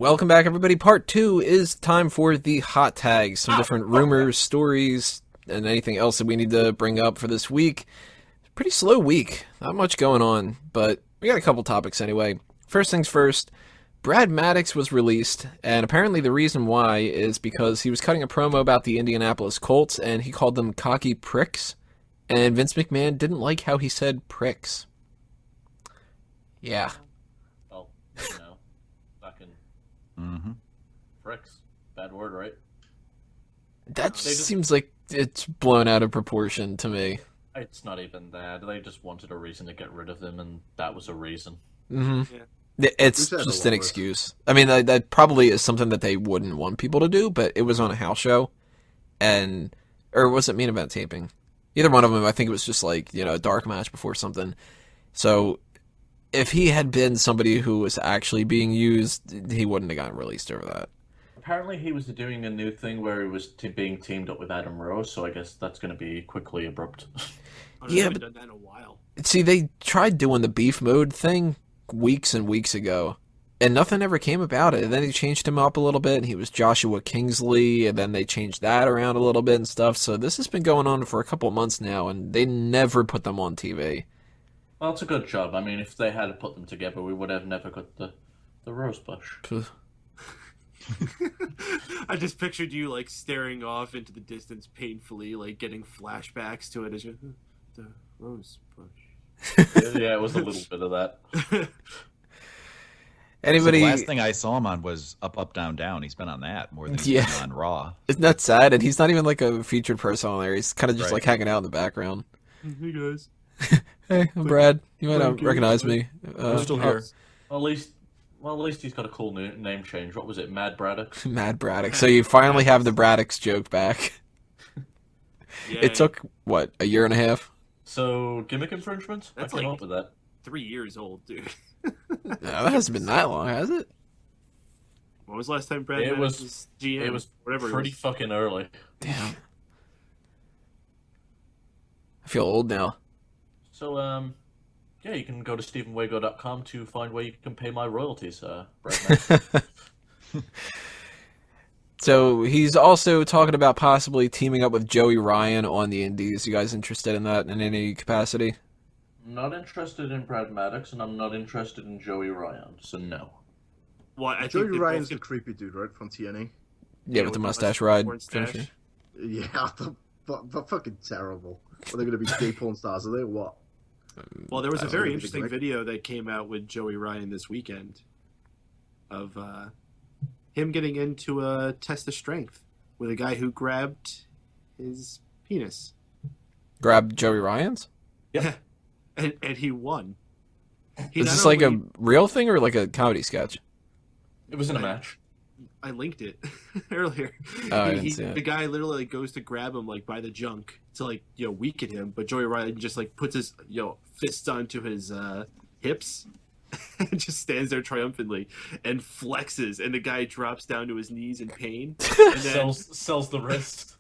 Welcome back, everybody. Part 2 is time for the hot tags. Some different rumors, stories, and anything else that we need to bring up for this week. Pretty slow week. Not much going on, but we got a couple topics anyway. First things first, Brad Maddox was released, and apparently the reason why is because he was cutting a promo about the Indianapolis Colts, and he called them cocky pricks, and Vince McMahon didn't like how he said pricks. Yeah. Well, fucking pricks. Bad word, right? That seems like it's blown out of proportion to me. It's not even that. They just wanted a reason to get rid of them, and that was a reason. Mm-hmm. Yeah. It's just an excuse. I mean, that probably is something that they wouldn't want people to do, but it was on a house show, or was it main event taping? Either one of them. I think it was just like, a dark match before something. So if he had been somebody who was actually being used, he wouldn't have gotten released over that. Apparently he was doing a new thing where he was being teamed up with Adam Rose, so I guess that's going to be quickly abrupt. Yeah, but done that in a while. See, they tried doing the beef mode thing weeks and weeks ago, and nothing ever came about it. And then they changed him up a little bit, and he was Joshua Kingsley, and then they changed that around a little bit and stuff. So this has been going on for a couple of months now, and they never put them on TV. Well, it's a good job. I mean, if they had put them together, we would have never got the rose bush. I just pictured you like staring off into the distance painfully, like getting flashbacks to it as you the rose bush. Yeah, it was a little bit of that. Anybody? So the last thing I saw him on was Up, Up, Down, Down. He's been on that more than he's been on Raw. Isn't that sad? And he's not even like a featured person on there. He's kind of just like hanging out in the background. Hey guys. Hey, I'm Brad. You might not recognize me. I'm still here. At least he's got a cool name change. What was it? Mad Braddock? Mad Braddock. So you finally have the Braddocks joke back. It took, what, a year and a half? So, gimmick infringement? That's I came up with that. 3 years old, dude. No, that hasn't been that long, has it? When was the last time Brad was GM? It was whatever pretty fucking early. Damn. I feel old now. So, yeah, you can go to StephenWago.com to find where you can pay my royalties, Brad. So he's also talking about possibly teaming up with Joey Ryan on the Indies. You guys interested in that in any capacity? I'm not interested in Brad Maddox, and I'm not interested in Joey Ryan, so no. Well, I Joey Ryan's the creepy dude, right, from TNA? Yeah, with the mustache ride finisher. Yeah, they're fucking terrible. Are they going to be gay porn stars? Are they or what? Well, there was a very interesting video that came out with Joey Ryan this weekend of him getting into a test of strength with a guy who grabbed his penis. Grabbed Joey Ryan's? Yeah. And he won. Is this like a real thing or like a comedy sketch? It was in a match. I linked it earlier. Oh, I didn't see it. The guy literally goes to grab him like by the junk to like weaken him, but Joey Ryan just like puts his fists onto his hips and just stands there triumphantly and flexes, and the guy drops down to his knees in pain and then sells the wrist.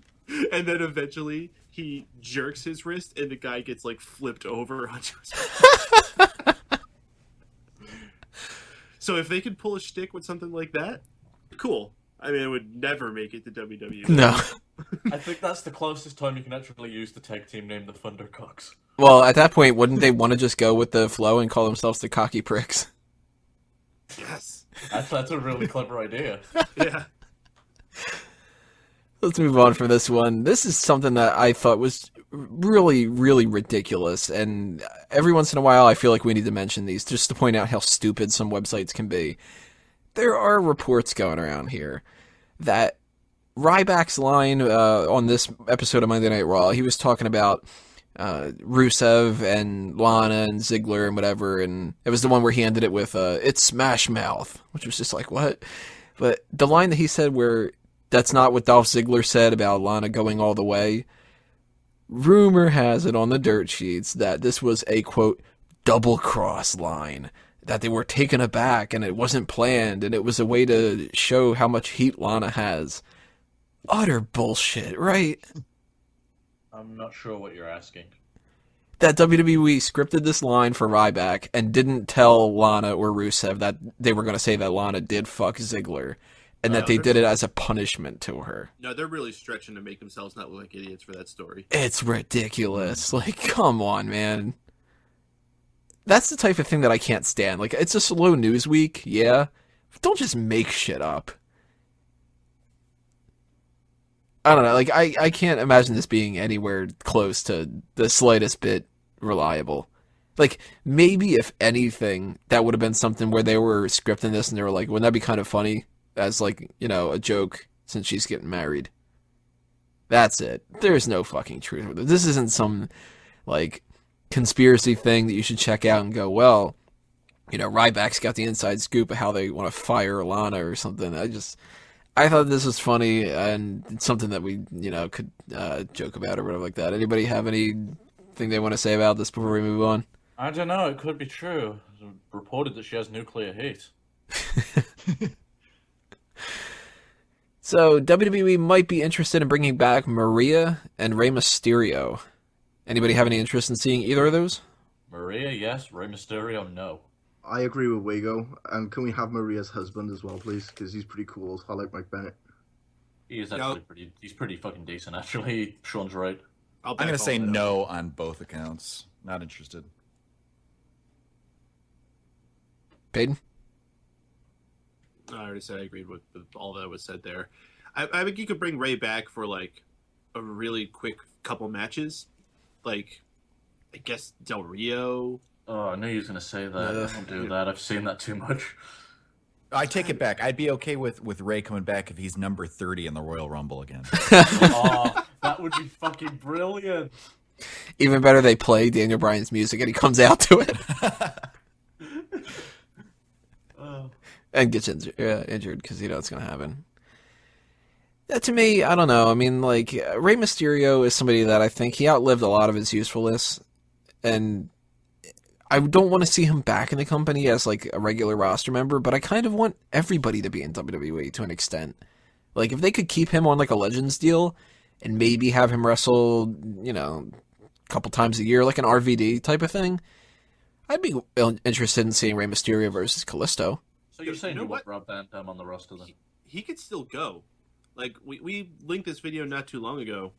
And then eventually he jerks his wrist and the guy gets like flipped over onto his So if they could pull a shtick with something like that, cool. I mean, it would never make it to WWE. No. I think that's the closest time you can actually use the tag team name the Thundercocks. Well, at that point, wouldn't they want to just go with the flow and call themselves the Cocky Pricks? Yes. That's a really clever idea. Yeah. Let's move on from this one. This is something that I thought was really, really ridiculous, and every once in a while I feel like we need to mention these just to point out how stupid some websites can be. There are reports going around here that Ryback's line on this episode of Monday Night Raw, he was talking about Rusev and Lana and Ziggler and whatever, and it was the one where he ended it with, it's Smash Mouth, which was just like, what? But the line that he said where that's not what Dolph Ziggler said about Lana going all the way, rumor has it on the dirt sheets that this was a, quote, double cross line, that they were taken aback and it wasn't planned and it was a way to show how much heat Lana has. Utter bullshit, right? I'm not sure what you're asking. that WWE scripted this line for Ryback and didn't tell Lana or Rusev that they were going to say that Lana did fuck Ziggler, and that they did it as a punishment to her. No, they're really stretching to make themselves not look like idiots for that story. It's ridiculous. Like, come on, man. That's the type of thing that I can't stand. Like, it's a slow news week, yeah. But don't just make shit up. I don't know. Like, I can't imagine this being anywhere close to the slightest bit reliable. Like, maybe if anything, that would have been something where they were scripting this and they were like, wouldn't that be kind of funny as, like, you know, a joke since she's getting married? That's it. There's no fucking truth with it. This isn't some, like, conspiracy thing that you should check out and go, well, you know, Ryback's got the inside scoop of how they want to fire Lana or something. I thought this was funny and it's something that we, you know, could joke about or whatever like that. Anybody have anything they want to say about this before we move on? I don't know. It could be true. It's reported that she has nuclear heat. So WWE might be interested in bringing back Maria and Rey Mysterio. Anybody have any interest in seeing either of those? Maria, yes. Rey Mysterio, no. I agree with Wago. And can we have Maria's husband as well, please? Because he's pretty cool. I like Mike Bennett. He is actually he's pretty fucking decent, actually. Sean's right. I'm going to say no on both accounts. Not interested. Peyton? I already said I agreed with all that was said there. I think you could bring Ray back for, like, a really quick couple matches. Like, I guess Del Rio. Oh, I knew he was going to say that. Don't do that. I've seen that too much. I take it back. I'd be okay with Ray coming back if he's number 30 in the Royal Rumble again. Oh, that would be fucking brilliant. Even better, they play Daniel Bryan's music and he comes out to it. And gets injured because you know it's going to happen. That to me, I don't know. I mean, like, Rey Mysterio is somebody that I think he outlived a lot of his usefulness. And I don't want to see him back in the company as, like, a regular roster member, but I kind of want everybody to be in WWE to an extent. Like, if they could keep him on, like, a Legends deal and maybe have him wrestle, you know, a couple times a year, like an RVD type of thing, I'd be interested in seeing Rey Mysterio versus Kalisto. So you're saying you want Rob Van Dam on the roster then? He could still go. Like, we linked this video not too long ago.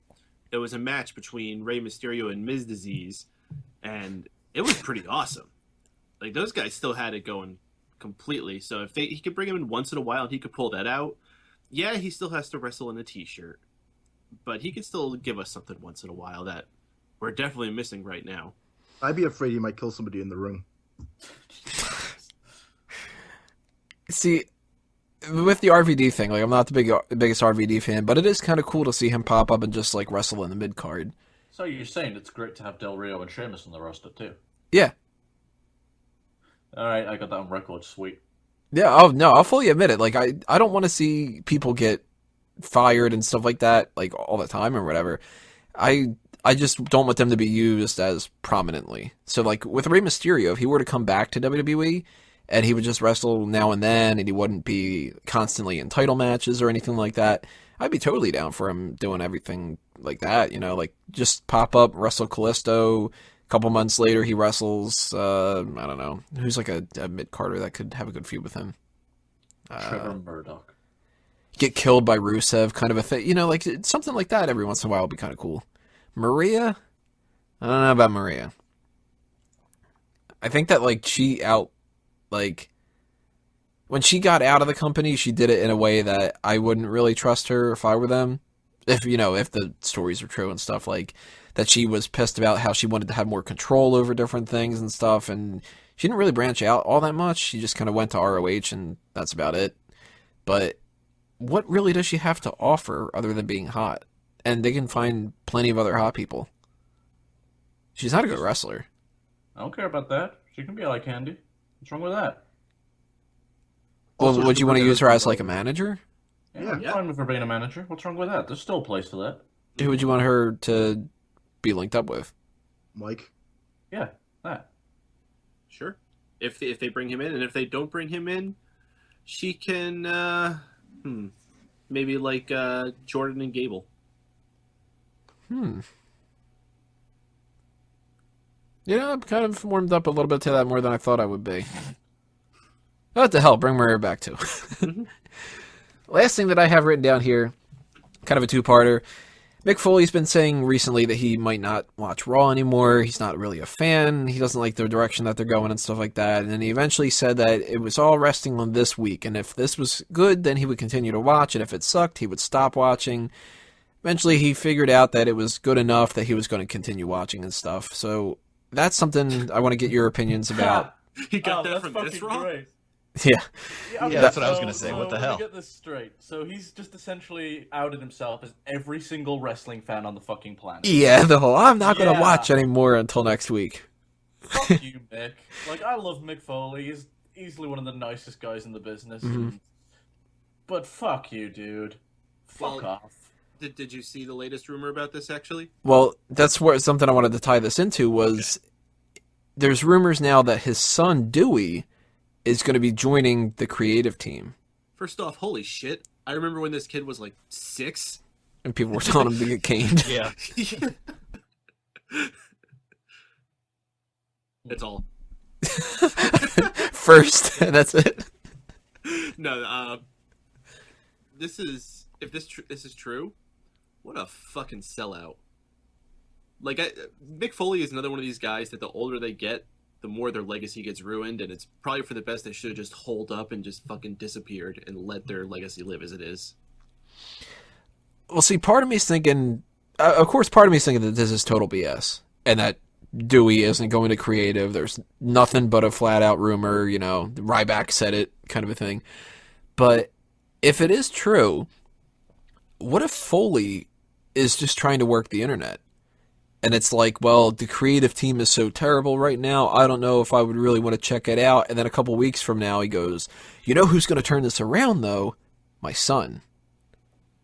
There was a match between Rey Mysterio and Miz Disease, and it was pretty awesome. Like, those guys still had it going completely. So if he could bring him in once in a while and he could pull that out, yeah, he still has to wrestle in a t-shirt. But he could still give us something once in a while that we're definitely missing right now. I'd be afraid he might kill somebody in the ring. See, with the RVD thing, like, I'm not the biggest RVD fan, but it is kind of cool to see him pop up and just, like, wrestle in the mid-card. So you're saying it's great to have Del Rio and Sheamus on the roster, too? Yeah. Alright, I got that on record. Sweet. Yeah, I'll fully admit it. Like, I don't want to see people get fired and stuff like that, like, all the time or whatever. I just don't want them to be used as prominently. So, like, with Rey Mysterio, if he were to come back to WWE, and he would just wrestle now and then, and he wouldn't be constantly in title matches or anything like that, I'd be totally down for him doing everything like that, you know, like, just pop up, wrestle Kalisto, a couple months later he wrestles, I don't know, who's like a mid-carder that could have a good feud with him? Trevor Murdoch. Get killed by Rusev, kind of a thing, you know, like, something like that every once in a while would be kind of cool. Maria? I don't know about Maria. I think that, like, when she got out of the company, she did it in a way that I wouldn't really trust her if I were them. If, you know, if the stories are true and stuff, like, that she was pissed about how she wanted to have more control over different things and stuff, and she didn't really branch out all that much. She just kind of went to ROH, and that's about it. But what really does she have to offer other than being hot? And they can find plenty of other hot people. She's not a good wrestler. I don't care about that. She can be eye candy. What's wrong with that? Well, would you want to use her as, like, a manager? Yeah, I'm fine with her being a manager. What's wrong with that? There's still a place for that. Who would you want her to be linked up with? Mike? Yeah, that. Sure. If they bring him in, and if they don't bring him in, she can, maybe like Jordan and Gable. Yeah, I'm kind of warmed up a little bit to that more than I thought I would be. What the hell? Bring Maria back too. Last thing that I have written down here, kind of a two-parter. Mick Foley's been saying recently that he might not watch Raw anymore. He's not really a fan. He doesn't like the direction that they're going and stuff like that. And then he eventually said that it was all resting on this week. And if this was good, then he would continue to watch. And if it sucked, he would stop watching. Eventually, he figured out that it was good enough that he was going to continue watching and stuff. So that's something I want to get your opinions about. He got that that's from fucking this Raw? great. Yeah. Yeah, that's what I was gonna say. What the hell? Let me get this straight. So he's just essentially outed himself as every single wrestling fan on the fucking planet. Yeah, the whole, I'm not going to Yeah. watch anymore until next week. Fuck you, Mick. Like, I love Mick Foley. He's easily one of the nicest guys in the business. But fuck you, dude. Fuck Well, off. Did you see the latest rumor about this, actually? Well, that's where something I wanted to tie this into was there's rumors now that his son, Dewey, is going to be joining the creative team. First off, holy shit. I remember when this kid was like 6. And people were telling him to get caned. Yeah. That's all. First, and that's it. No, this is, if this is true, what a fucking sellout. Like, Mick Foley is another one of these guys that the older they get, the more their legacy gets ruined, and it's probably for the best they should have just holed up and just fucking disappeared and let their legacy live as it is. Well, see, part of me's thinking, of course, part of me's thinking that this is total BS, and that Dewey isn't going to creative. There's nothing but a flat-out rumor, you know, Ryback said it, kind of a thing. But if it is true, what if Foley is just trying to work the internet? And it's like, well, the creative team is so terrible right now, I don't know if I would really want to check it out. And then a couple weeks from now, he goes, you know who's going to turn this around, though? My son.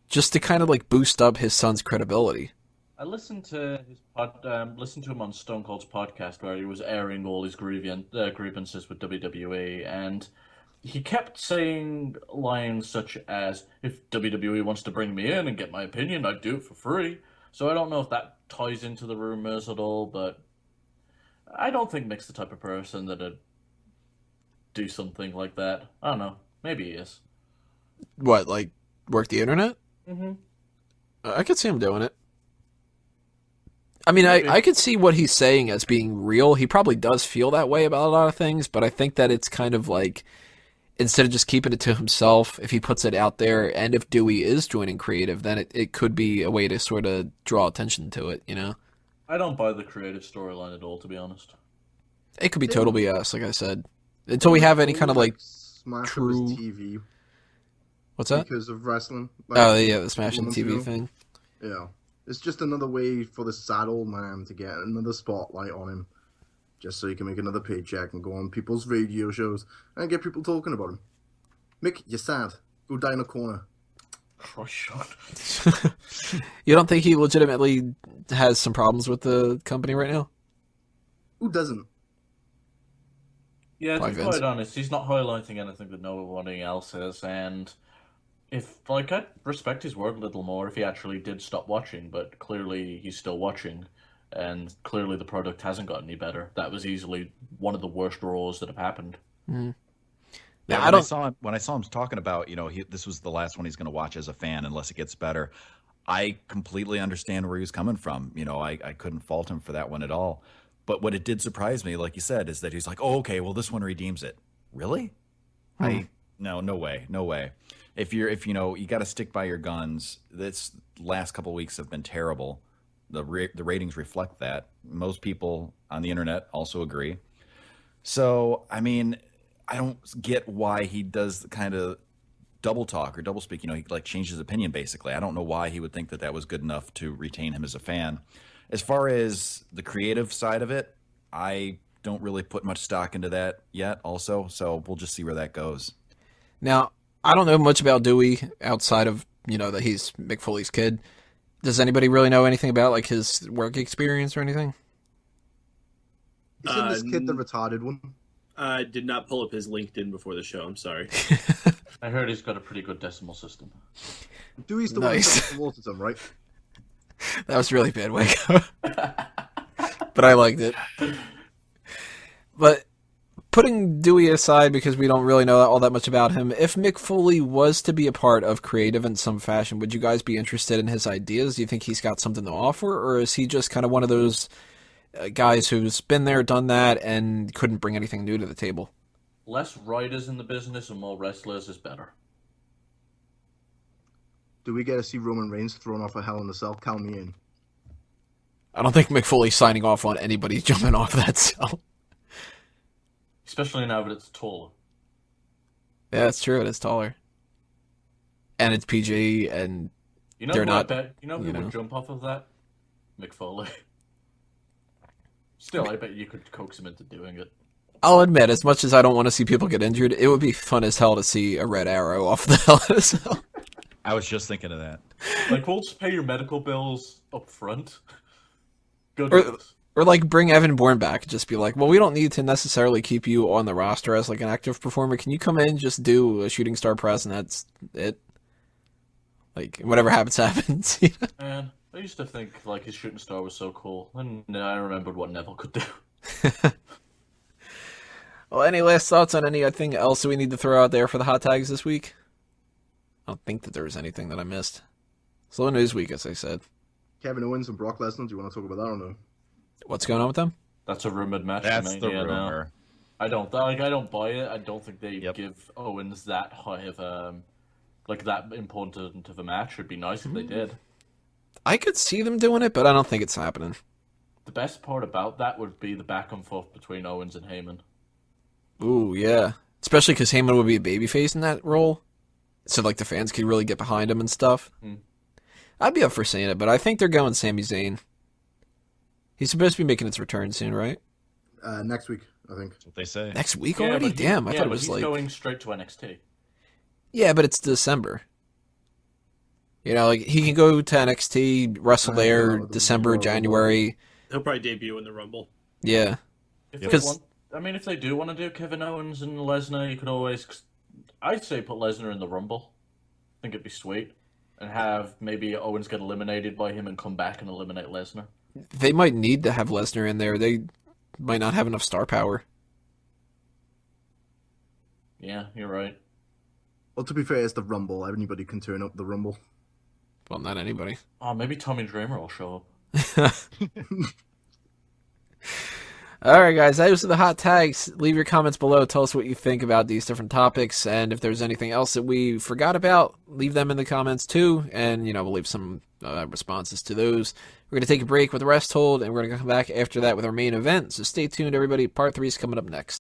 Just to kind of like boost up his son's credibility. I listened to listened to him on Stone Cold's podcast where he was airing all his grievances with WWE, and he kept saying lines such as, if WWE wants to bring me in and get my opinion, I'd do it for free. So I don't know if that ties into the rumors at all, but I don't think Mick's the type of person that'd do something like that. I don't know. Maybe he is. What, like work the internet? Mm-hmm. I could see him doing it. I mean, I could see what he's saying as being real. He probably does feel that way about a lot of things, but I think that it's kind of like, instead of just keeping it to himself, if he puts it out there, and if Dewey is joining creative, then it could be a way to sort of draw attention to it, you know? I don't buy the creative storyline at all, to be honest. It could be total BS, like I said. Until we have any kind of like smash true... up his TV What's that? because of wrestling. Like, Oh, yeah, the smashing months TV ago. thing. Yeah, it's just another way for the sad old man to get another spotlight on him, just so he can make another paycheck and go on people's radio shows and get people talking about him. Mick, you're sad. Go die in a corner. Oh, shut. You don't think he legitimately has some problems with the company right now? Who doesn't? Yeah, to Probably be Vince. quite honest, he's not highlighting anything that nobody else is, and if, like, I'd respect his word a little more if he actually did stop watching, but clearly he's still watching, and clearly the product hasn't gotten any better. That was easily one of the worst Raws that have happened. Mm-hmm. Yeah, I don't... when I saw him talking about, this was the last one he's going to watch as a fan unless it gets better. I completely understand where he was coming from. I couldn't fault him for that one at all. But what it did surprise me, like you said, is that he's like, oh, okay, well, this one redeems it. Really? No way. If you got to stick by your guns. This last couple of weeks have been terrible. The ratings reflect that. Most people on the internet also agree. So, I mean, I don't get why he does the kind of double talk or double speak. He like changed his opinion basically. I don't know why he would think that was good enough to retain him as a fan. As far as the creative side of it, I don't really put much stock into that yet also. So we'll just see where that goes. Now, I don't know much about Dewey outside of, that he's Mick Foley's kid. Does anybody really know anything about like his work experience or anything? Isn't this kid the retarded one? I did not pull up his LinkedIn before the show. I'm sorry. I heard he's got a pretty good decimal system. Dewey's the Nice. one that promoted him, right? That was really bad, Waco. but I liked it. But putting Dewey aside because we don't really know all that much about him, if Mick Foley was to be a part of Creative in some fashion, would you guys be interested in his ideas? Do you think he's got something to offer, or is he just kind of one of those guys who's been there, done that, and couldn't bring anything new to the table? Less writers in the business and more wrestlers is better. Do we get to see Roman Reigns thrown off a Hell in a Cell? Count me in. I don't think Mick Foley's signing off on anybody jumping off that cell. Especially now that it's taller. Yeah, that's true. It is taller. And it's PG, and You know they're who not... I bet, you know who you know. would jump off of that? Mick Foley. Still, I bet you could coax him into doing it. I'll admit, as much as I don't want to see people get injured, it would be fun as hell to see a red arrow off the Hell in a Cell. I was just thinking of that. Like, we'll just pay your medical bills up front. Good. Or like bring Evan Bourne back and just be like, well, we don't need to necessarily keep you on the roster as like an active performer. Can you come in, just do a shooting star press, and that's it? Like, whatever happens, happens. Man, I used to think, like, his shooting star was so cool. And then I remembered what Neville could do. Well, any last thoughts on anything else that we need to throw out there for the hot tags this week? I don't think that there was anything that I missed. Slow news week, as I said. Kevin Owens and Brock Lesnar, do you want to talk about that or no? What's going on with them? That's a rumored match. That's to the Mania now. rumor. I don't buy it. I don't think they give Owens that high of like that important of a match. It'd be nice if they did. I could see them doing it, but I don't think it's happening. The best part about that would be the back and forth between Owens and Heyman. Ooh, yeah. Especially because Heyman would be a babyface in that role. So, like, the fans could really get behind him and stuff. I'd be up for seeing it, but I think they're going Sami Zayn. He's supposed to be making his return soon, right? Next week, I think. That's what they say. Next week already? Damn, I thought it was he's like... going straight to NXT. Yeah, but it's December. You know, like, he can go to NXT, wrestle there, December, January. He'll probably debut in the Rumble. Yeah. If they do want to do Kevin Owens and Lesnar, you could always... I'd say put Lesnar in the Rumble. I think it'd be sweet. And have maybe Owens get eliminated by him and come back and eliminate Lesnar. They might need to have Lesnar in there. They might not have enough star power. Yeah, you're right. Well, to be fair, it's the Rumble. Anybody can turn up the Rumble. Well, not anybody. Oh, maybe Tommy Dreamer will show up. All right, guys, those are the hot tags. Leave your comments below. Tell us what you think about these different topics. And if there's anything else that we forgot about, leave them in the comments too. And, we'll leave some responses to those. We're going to take a break with the rest hold, and we're going to come back after that with our main event. So stay tuned, everybody. Part 3 is coming up next.